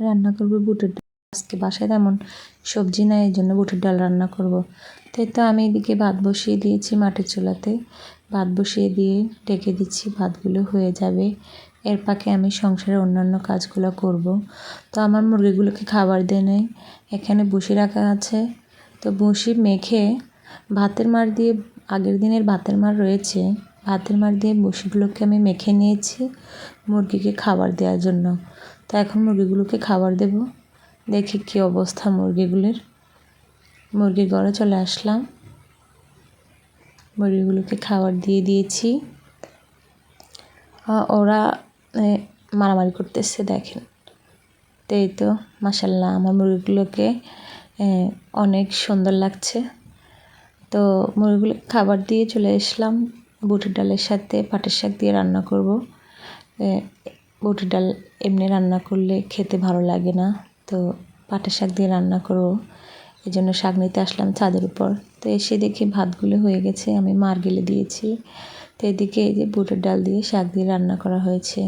রান্না করব বুটের ডাল। আজকে বাসায় তেমন সবজি নাই, এই জন্য বুটের ডাল রান্না করব। তাই তো আমি এদিকে ভাত বসিয়ে দিয়েছি মাটির চুলাতে। ভাত বসিয়ে দিয়ে ডেকে দিচ্ছি, ভাতগুলো হয়ে যাবে। এর ফাঁকে আমি সংসারের অন্যান্য কাজগুলো করব। তো আমার মুরগিগুলোকে খাবার দিয়ে নেই, এখানে বসি রাখা আছে। তো বসি মেখে ভাতের মাড় দিয়ে, আগের দিনের ভাতের মাড় রয়েছে, ভাতের মাড় দিয়ে বসিগুলোকে আমি মেখে নিয়েছি মুরগিকে খাবার দেওয়ার জন্য। তো এখন মুরগিগুলোকে খাবার দেব। দেখি কী অবস্থা মুরগিগুলির। মুরগির ঘরে চলে আসলাম, মুরগিগুলোকে খাবার দিয়ে দিয়েছি। ওরা মারামারি করতেছে দেখেন। তো এই তো মাশাআল্লাহ আমার মুরগিগুলোকে অনেক সুন্দর লাগছে। তো মুরগিগুলোকে খাবার দিয়ে চলে আসলাম। বুটের ডালের সাথে পাটের শাক দিয়ে রান্না করব। বুটের ডাল এমনি রান্না করলে খেতে ভালো লাগে না, তো পাটের শাক দিয়ে রান্না করব। এই জন্য শাক নিতে আসলাম ছাদের উপর। তো এসে দেখি ভাতগুলো হয়ে গেছে, আমি মার গেলে দিয়েছি। তো এদিকে এই যে বুটের ডাল দিয়ে শাক দিয়ে রান্না করা হয়েছে।